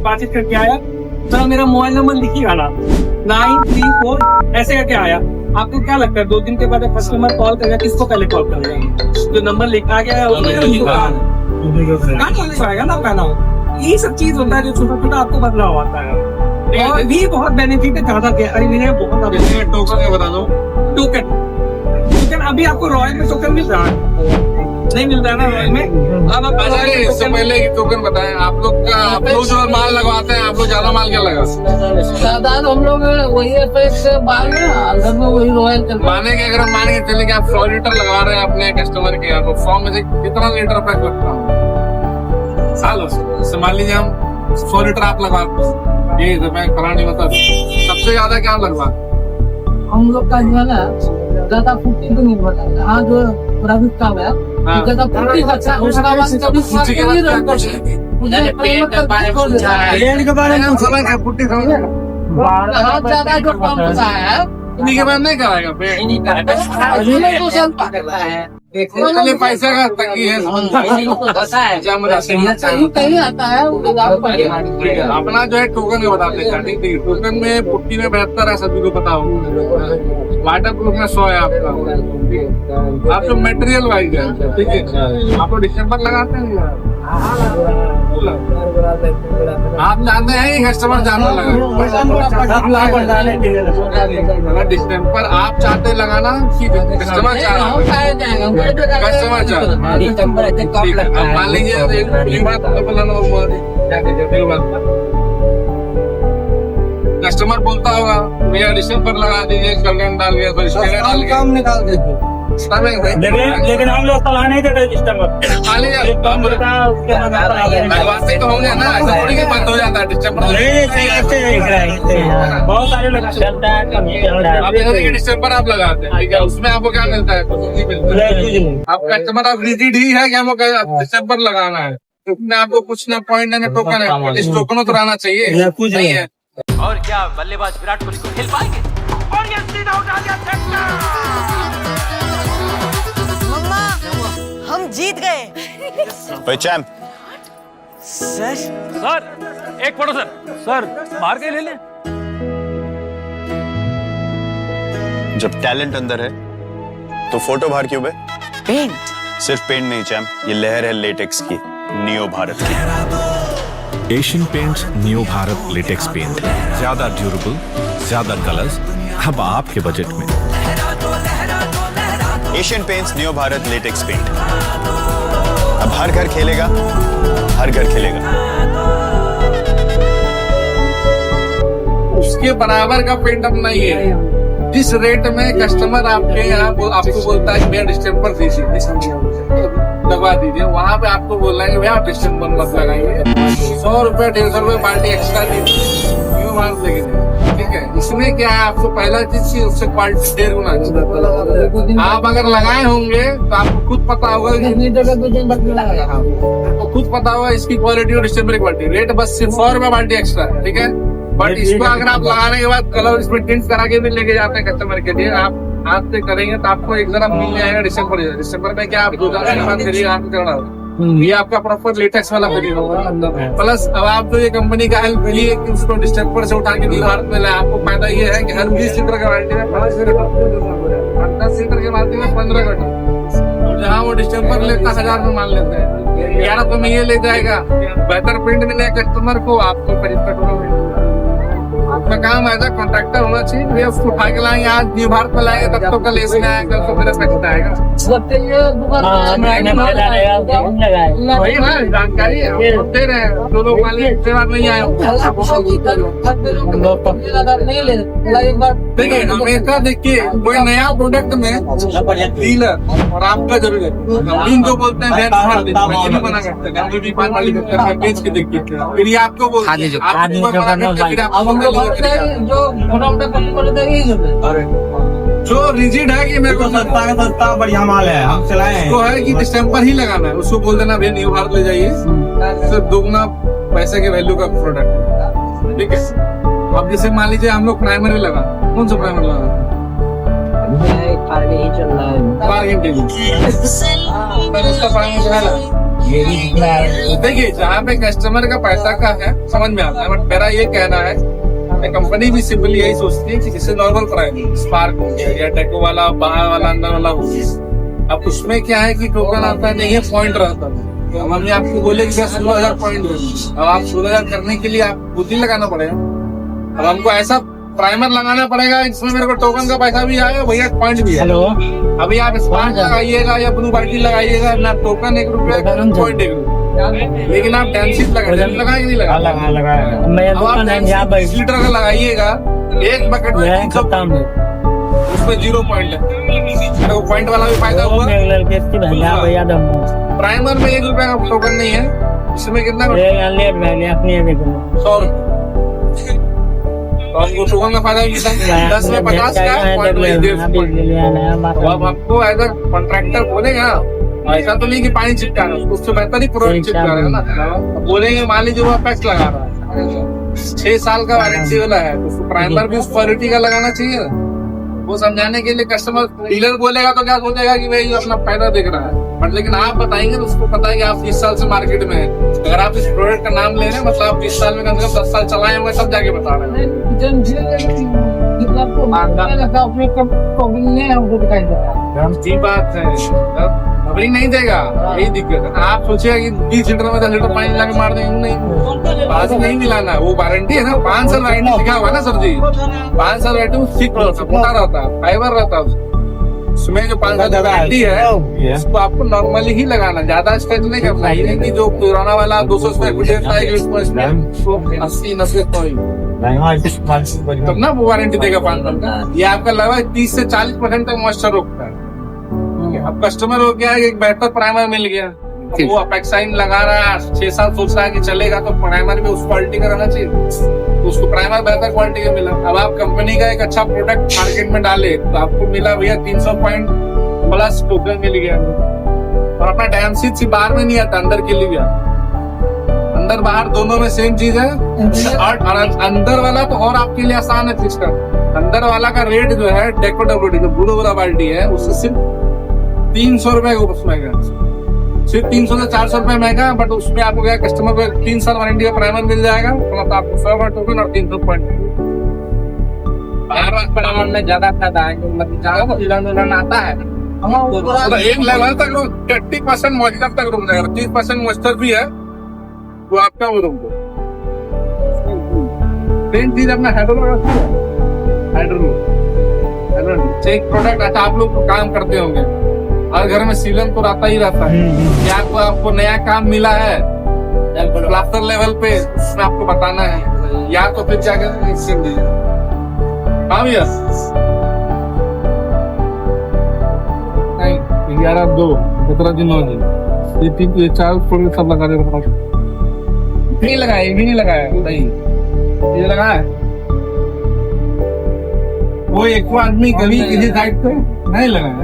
बातचीत करके आया, तो मेरा मोबाइल नंबर लिखिए आना 934 ऐसे करके आया। आपको क्या लगता है 2 दिन के बाद कस्टमर कॉल करेगा, किसको पहले कॉल करेगा? जो नंबर लिखा गया है उसमें आएगा ना पहना हो। ये सब चीज होता है जो छोटा छोटा आपको बदलाव आता है, और भी बहुत बेनिफिट है ज्यादा। अरे मेरे बहुत टोकन का बता दो। टोकन अभी आपको रॉयल में टोकन मिल रहा है, नहीं मिल रहा है ना रॉयल में। अब आप इससे पहले की टोकन बताएं आप लोग जो माल लगवाते हैं, आप लोग ज्यादा माल क्या लगा? ज्यादा हम लोग वही से माल घर में वही रॉयल माने के अगर हम मान के चले कि आप 100 लीटर लगवा रहे हैं अपने कस्टमर के यहाँ, तो 100 में से कितना लीटर पैक लगता है सालों से? मान लीजिए हम 100 लीटर आप लगवाते, ये तो मैं खड़ा नहीं बता, सबसे ज्यादा क्या लगवा? हम लोग का जो है ना ज्यादा 40 तो नहीं बता। हाँ जो प्राइवेट काम है ज्यादा 40 बचा, उसका बाद कभी के बारे में समझ है, 40 समझ है, बहुत ज्यादा जो काम बचा है इन्हीं के बाद नहीं कराएगा चलिए पैसे का तंगी है, कहीं आता है अपना जो है टोकन का बताते हैं। टोकन में पुट्टी में 72 है, सभी को पता हो। वाटर प्रूफ में 100 है आपका। आप जो मटेरियल वाइज है, ठीक है, आप डिस्टेंपर लगाते हैं, आप जानते हैं कस्टमर जानने लगा डिस्टेंपर आप चाहते लगाना कि कस्टमर मान लीजिए कस्टमर बोलता होगा भैया डिस्टेंपर लगा दीजिए, कलर डाल गया तो स्टेनर डाल गया, काम निकाल देते। लेकिन हम लोग सलाह नहीं देते डिस्टेंपर तो होंगे ना, ऐसा थोड़ी बंद हो जाता है डिस्टेंपर। बहुत सारे लोग चलता है डिस्टेंपर आप लगाते हैं, ठीक है, उसमें आपको क्या मिलता है? आप कस्टमर आप रिजिड ही है कि हमको डिस्टेंपर लगाना है, उसमें आपको कुछ ना पॉइंट ना टोकन है, इस टोकन तो रहना चाहिए, कुछ नहीं है। और क्या बल्लेबाज विराट कोहली को खेल पाएंगे? और ये सीधा उठा दिया छक्का। हम जीत गए। चैंप सर एक फोटो सर बाहर के ले लें। जब टैलेंट अंदर है तो फोटो बाहर क्यों बे? पेंट सिर्फ पेंट नहीं चैंप, ये लहर है लेटेक्स की, नियो भारत की। Asian Paints neo Bharat latex paint, ज्यादा ड्यूरेबल, ज्यादा कलर्स, अब आपके बजट में। Asian Paints neo Bharat latex paint, अब हर घर खेलेगा, हर घर खेलेगा। उसके बराबर का पेंट अपना ये है। जिस रेट में कस्टमर आपके यहाँ आपको बोलता है भैया डिस्टेंपर लगवा दीजिए, वहाँ पे आपको बोल रहे हैं भैया डिस्टेंपर मत लगाइए, 100 रुपए 150 रुपए बाल्टी एक्स्ट्रा दीजिए, न्यू भारत लेके, ठीक है। इसमें क्या है, आपको पहला चीज उससे क्वालिटी 1.5 गुना आप अगर लगाए होंगे तो आपको खुद पता होगा, आपको खुद पता होगा इसकी क्वालिटी और डिस्टेंपर की क्वालिटी। रेट बस सिर्फ 100 रुपए बाल्टी एक्स्ट्रा, ठीक है। बट इसको अगर आप लगाने के बाद कलर इसमें टिंट करा के भी लेके जाते हैं कस्टमर के लिए, आप हाथ से करेंगे तो आपको एक जरा मिल जाएगा डिस्टेंपर में क्या आप 2000 के बाद करिए, हाथ करना ये आपका प्रॉपर लेटेक्स वाला करियर होगा। प्लस अब आप जो ये कंपनी का हेल्प लिए कि उसको डिस्टेंपर से उठा के भारत में लाए, आपको फायदा ये है कि हर 20 लीटर के बाल्टी में 5 लीटर, 10 लीटर के बाल्टी में 15 लीटर, जहाँ वो डिस्टेंपर लेता 1000 में मान लेते हैं, 1100 में ये ले जाएगा। बेहतर प्रिंट मिले कस्टमर को, आपको 75 आपका काम ऐसा कॉन्ट्रैक्टर होना चाहिए, वे उसको उठा के लाएंगे, आज न्यू भारत में लाएंगे तब तो कल इसमें आएगा, कल तो मेरा पैसा आएगा। वही ना जानकारी दे रहे हैं, जो लोग मान लीजिए पिछले बार नहीं आए। देखिए हमेशा देखिए कोई नया प्रोडक्ट में डीलर और आपका जरूरी है, इन जो बोलते हैं मना करते हैं, बेच के देखिए फिर ये आपको बोलते जो रिजिड है कि मेरे को सस्ता बढ़िया माल है, हम चलाए तो है कि डिस्टेंपर ही लगाना है, उसको बोल देना भैया न्यू भारत ले जाइए, सिर्फ 2 गुना पैसे के वैल्यू का प्रोडक्ट है, ठीक है। अब जैसे मान लीजिए हम लोग प्राइमरी लगा, कौन सा प्राइमरी लगा? देखिए जहाँ पे कस्टमर का पैसा का है समझ में आता है, बट मेरा ये कहना है कंपनी भी सिंपली यही सोचती है कि जैसे नॉर्मल प्राइस स्पार्क हो गया या टेको वाला बाहर वाला अंदर वाला हो गया, अब उसमें क्या है कि टोकन आता नहीं है, पॉइंट रहता है। तो हमने आपको बोले कि 16,000 पॉइंट, अब आप 16,000 करने के लिए आप बुद्धि लगाना पड़ेगा। अब हमको ऐसा प्राइमर लगाना पड़ेगा जिसमें मेरे को टोकन का पैसा भी आए, भैया पॉइंट भी है। हेलो, अभी आप स्पार्क लगाइएगा या ब्लू बाल्टी लगाइएगा, ना टोकन 1 रुपया पॉइंट 1 रुपया, लेकिन आप डैमशीट लगाए नहीं लगा मैं अब आप 20 लीटर का लगाइएगा, एक बकेट में 300 उसमें 0 पॉइंट है, तो पॉइंट वाला भी फायदा हुआ। प्राइमर में 1 रुपया का टोकन नहीं है, इसमें कितना 100 रुपये, तो हमको टोकन का फायदा मिलता है 10 में 50 का पॉइंट में 150। तो अब आपको अगर कॉन्ट्रैक्टर बोलेगा ऐसा तो नहीं कि पानी चिपका रहा है, उससे बेहतर ही प्रोडक्ट चिपका रहा है ना। बोलेंगे मान लीजिए वो पैक्स लगा रहा है, 6 साल का वारंटी वाला है, तो उसको प्राइमर भी उस क्वालिटी का लगाना चाहिए ना। वो समझाने के लिए कस्टमर डीलर बोलेगा तो क्या सोचेगा कि भाई अपना फायदा देख रहा है, बट लेकिन आप बताएंगे तो उसको पता है कि आप 20 साल से मार्केट में है। अगर आप इस प्रोडक्ट का नाम ले रहे हैं मतलब आप 20 साल में कम से कम 10 साल चलाए होंगे तब जाके बता रहे हैं। जी बात है, खबरी नहीं देगा, यही दिक्कत है। आप सोचिएगा कि 20 लीटर में 10 लीटर पानी मिला के मार देंगे, नहीं बात नहीं मिलाना, वो वारंटी है ना, 5 साल वारंटी लिखा हुआ ना सर जी, 5 साल वारंटी ठीक रहता है, मोटा रहता है, फाइबर रहता है उसमें जो 5 साल वारंटी है उसको आपको नॉर्मली ही लगाना, ज्यादा स्ट्रेच नहीं करना। ये नहीं कि जो पुराना वाला 200 स्क्वायर फीट है उसको 80-90 तब ना वो वारंटी देगा 5 साल का। ये आपका लगभग 30 से 40% तक मॉइस्चर रोकता है। अब कस्टमर हो गया एक बेहतर प्राइमर मिल गया, वो अपेक्साइन लगा रहा है 6 साल सोच रहा है कि चलेगा, तो प्राइमर भी उस क्वालिटी का रहना चाहिए, तो उसको प्राइमर बेहतर क्वालिटी का मिला। अब आप कंपनी का एक अच्छा प्रोडक्ट मार्केट में डाले तो आपको मिला भैया 300 पॉइंट प्लस टोकन मिल गया, और अपना डैमशीट से बाहर में नहीं आता, अंदर के लिए भी आता, अंदर बाहर दोनों में सेम चीज है। और अंदर वाला तो और आपके लिए आसान है चीज का, अंदर वाला का रेट जो है डेकोडब्ल्यूडी जो ब्लू वाला बाल्टी है उससे सिर्फ 300 रुपए महंगा, सिर्फ 300 से 400 रुपए महंगा, बट उसमें आपको क्या कस्टमर को 3 साल वारंटी का प्राइमर मिल जाएगा, मतलब आपको 100 टोकन और 300 पॉइंट। प्राइमर में ज्यादा फायदा है, मतलब आता है तो एक लेवल तक 30% मॉइस्चर तक रुक जाएगा, 30% मॉइस्चर भी है वो आपका वो रुक जाएगा। सेम चीज अपना हाइड्रोलॉक एक प्रोडक्ट अच्छा आप लोग काम करते होंगे, हर घर में सीलन तो रहता ही रहता है, क्या आपको नया काम मिला है प्लास्टर लेवल पे उसमें आपको बताना है, या तो फिर क्या करें हाँ भैया 11-2-17 दिन ये 4 फुल सब लगा दे, नहीं लगाया, ये भी नहीं लगाया, नहीं ये लगाया वो एक आदमी कभी किसी साइड पे नहीं लगाया।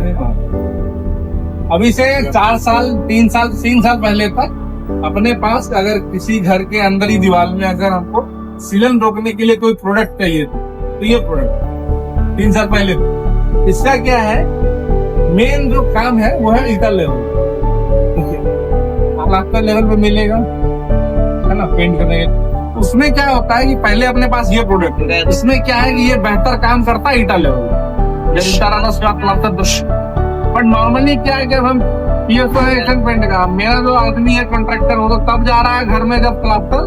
अभी से 4 साल 3 साल पहले तक अपने पास अगर किसी घर के अंदर ही दीवार में अगर हमको सीलन रोकने के लिए कोई प्रोडक्ट चाहिए तो ये प्रोडक्ट 3 साल पहले इसका क्या है मेन जो काम है वो है ईटा लेवल, प्लास्टर लेवल पे मिलेगा है ना पेंट करने के। उसमें क्या होता है कि पहले अपने पास ये प्रोडक्ट है, इसमें क्या है कि ये बेहतर काम करता है ईटा लेवल, जब ईटा रहना उसके बाद प्लास्टर। बट नॉर्मली क्या है कि हम पीएसओ पेंट का मेरा जो आदमी है कॉन्ट्रैक्टर वो तो तब जा रहा है घर में जब प्लास्टर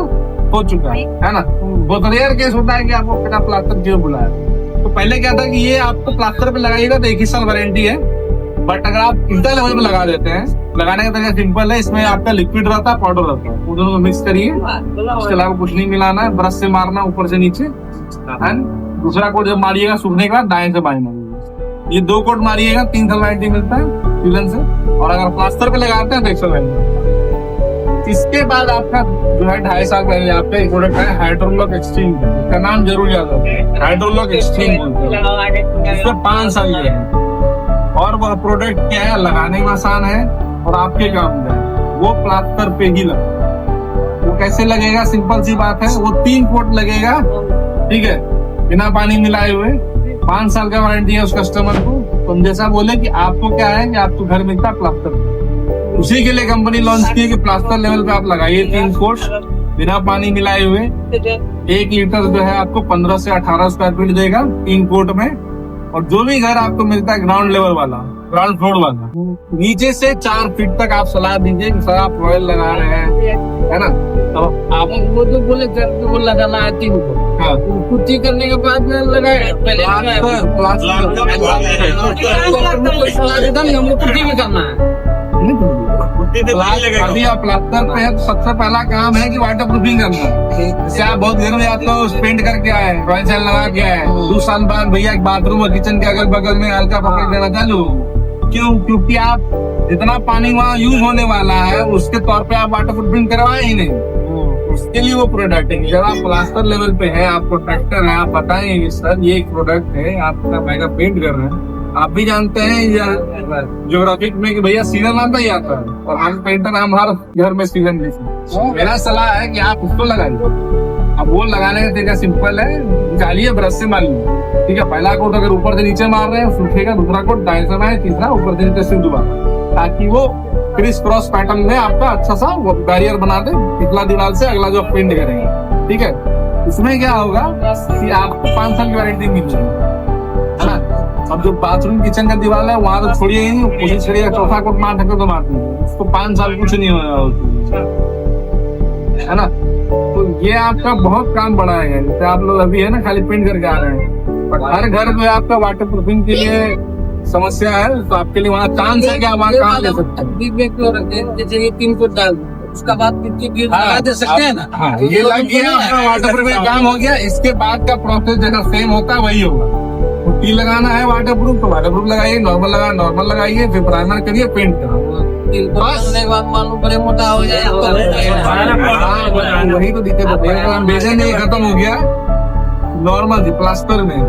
हो चुका है ना। बहुत रेयर केस होता है कि आपको बिना प्लास्टर क्यों बुलाया। तो पहले क्या था कि ये आपको प्लास्टर पे लगाइएगा तो 21 साल वारंटी है, बट अगर आप ईटा लेवल पे लगा देते हैं, लगाने का तरीका सिंपल है, इसमें आपका लिक्विड रहता है पाउडर रहता है, वो दोनों को मिक्स करिए, उसके अलावा कुछ नहीं मिलाना है, ब्रश से मारना ऊपर से नीचे, दूसरा कोट जब मारिएगा सूखने के बाद दाएं से बाएं मारिएगा, ये 2 कोट मारिएगा 3 साल वारंटी मिलता है सीलन से, और अगर प्लास्टर पे लगाते हैं तो 1 साल वारंटी। इसके बाद आपका जो है 2.5 साल पहले आपका एक प्रोडक्ट है हाइड्रोलॉक एक्सट्रीम, इसका नाम जरूर याद रखो, हाइड्रोलॉक एक्सट्रीम बोलते हैं, इसमें 5 साल की है, और वह प्रोडक्ट क्या है लगाने में आसान है और आपके काम में है, वो प्लास्टर पे ही लगा। वो कैसे लगेगा सिंपल सी बात है, वो 3 कोट लगेगा, ठीक है, बिना पानी मिलाए हुए, 5 साल का वारंटी है उस कस्टमर को। तुम जैसा बोले कि आपको क्या है कि आपको घर मिलता प्लास्टर, उसी के लिए कंपनी लॉन्च की है कि प्लास्टर लेवल पे आप लगाइए 3 कोट बिना पानी मिलाए हुए। 1 लीटर जो है आपको 15 से 18 स्क्वायर फीट देगा 3 कोट में। और जो भी घर आपको मिलता है ग्राउंड लेवल वाला, ग्राउंड फ्लोर वाला, नीचे से 4 फीट तक आप सलाह दीजिए कि सर आप रॉयल लगा रहे हैं, है ना। तो आप वो जो बोले घर पे वो लगाना है 3 को, हाँ, पुट्टी करने के बाद में लगाए पहले सलाह देता नहीं, हमको पुट्टी भी करना है। अभी आप प्लास्टर पे है तो सबसे पहला काम है कि वाटर प्रूफिंग करना है। जैसे आप बहुत घर में आते हो पेंट करके आए, रॉयल सेल लगा के आए, 2 साल बाद भैया एक बाथरूम और किचन के अगल बगल में हल्का पकड़ देना चालू। क्यों? क्योंकि आप जितना पानी वहाँ यूज होने वाला है उसके तौर पे आप वाटर प्रूफिंग करवाए ही नहीं। उसके लिए वो प्रोडक्ट है। जब आप प्लास्टर लेवल पे है, आप कॉन्ट्रैक्टर है, आप बताएंगे सर ये एक प्रोडक्ट है, आपका महंगा पेंट कर रहे हैं। आप भी जानते हैं ज्योग्राफिक में कि भैया सीजन आता ही आता है, और हम पेंटर हम हर घर में सीजन भी। मेरा सलाह है कि आप उसको लगाइए। अब वो लगाने का तरीका सिंपल है, निकालिए ब्रश से मारिए, ठीक है। पहला कोट अगर ऊपर से नीचे मार रहे हैं सूखेगा, दूसरा कोट दाएं से बाएं, तीसरा ऊपर से नीचे से दोबारा, ताकि वो क्रिस क्रॉस पैटर्न में आपका अच्छा सा वो बैरियर बना दे पिछला दीवार से अगला जो पेंट करेंगे, ठीक है। इसमें क्या होगा कि आपको 5 साल की वारंटी मिलेगी, है ना। अब जो बाथरूम किचन का दीवार है वहां तो छोड़िए ही नहीं, कोशिश करिए चौथा कोट मार सके तो मार दीजिए, उसको 5 साल कुछ नहीं होगा, है ना। तो ये आपका बहुत काम बढ़ाएगा। जैसे आप लोग अभी है ना खाली पेंट करके आ रहे हैं, बट हर घर में आपका वाटर प्रूफिंग के लिए समस्या है, तो आपके लिए वहाँ चांस है कि आप वहाँ काम ले सकते हैं। जैसे ये 3 को डाल उसका बाद पुट्टी लगा दे सकते हैं ना। हाँ, ये लग गया आपका वाटर प्रूफिंग काम हो गया। इसके बाद का प्रोसेस जैसा सेम होता है वही होगा। पुट्टी लगाना है वाटर प्रूफ तो वाटर प्रूफ लगाइए, नॉर्मल लगाइए, फिर प्राइमर करिए, पेंट करो, बस। मालूम बड़े मोटा हो जाए वही तो दिक्कत है। बेचन नहीं खत्म हो गया। नॉर्मल प्लास्टर में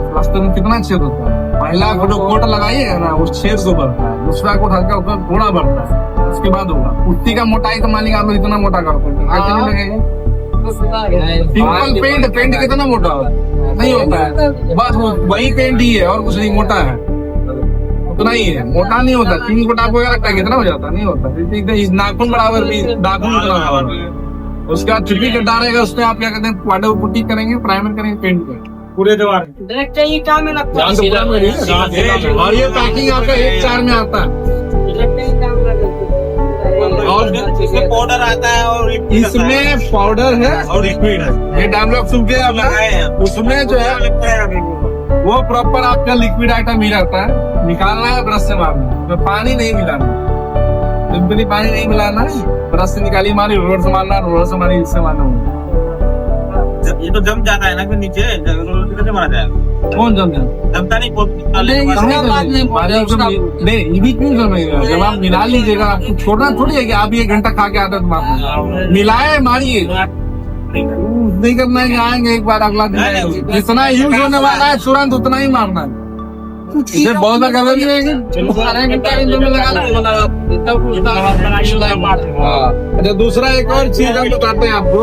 कितना छेद होता है। पहला कोट लगाइएगा ना उस छेद को बढ़ता है, दूसरा कोट हल्का उसमें थोड़ा बढ़ता है, उसके बाद होगा। पुट्टी का मोटाई तो मालिक आप इतना मोटा करते हैं, सिंपल पेंट कितना मोटा होता है? नहीं होता है, बस वही पेंट ही है और कुछ नहीं, मोटा है उतना ही है, मोटा नहीं होता। 3 कोट आपको क्या लगता है कितना हो जाता? नहीं होता। नाखून बराबर भी, नाखून बराबर। उसके बाद चुप्पी कटा रहेगा, उसमें आप क्या कहते हैं वाटर पुट्टी करेंगे, प्राइमर करेंगे, पेंट करेंगे पूरे दीवार। डायरेक्ट ये काम में लगता है और ये पैकिंग आपका 1-4 में आता है। और इसमें पाउडर आता है और इसमें पाउडर है और लिक्विड है। ये डामलॉक सूख गया आपका, उसमें जो है वो प्रॉपर आपका लिक्विड आइटम ही रहता है। निकालना है ब्रश से मारना, तो पानी नहीं मिलाना, सिंपली पानी नहीं मिलाना है। ब्रश से निकाली मारी, रोलर से मारना, रोलर से मारी, इससे मारना। ये तो जम जाता है ना फिर नीचे, कैसे मारा जाएगा? कौन जम जाए? जमता नहीं नहीं, ये भी क्यों जमेगा? जब आप मिला लीजिएगा, आपको छोड़ना थोड़ी है कि आप 1 घंटा खा के आदत मारना। मिलाए मारिए, नहीं करना है कि आएंगे एक बार अगला दिन। जितना यूज होने वाला है तुरंत उतना ही मारना है। इसे बहुत गलत नहीं है। अच्छा, दूसरा एक और चीज हम बताते हैं आपको।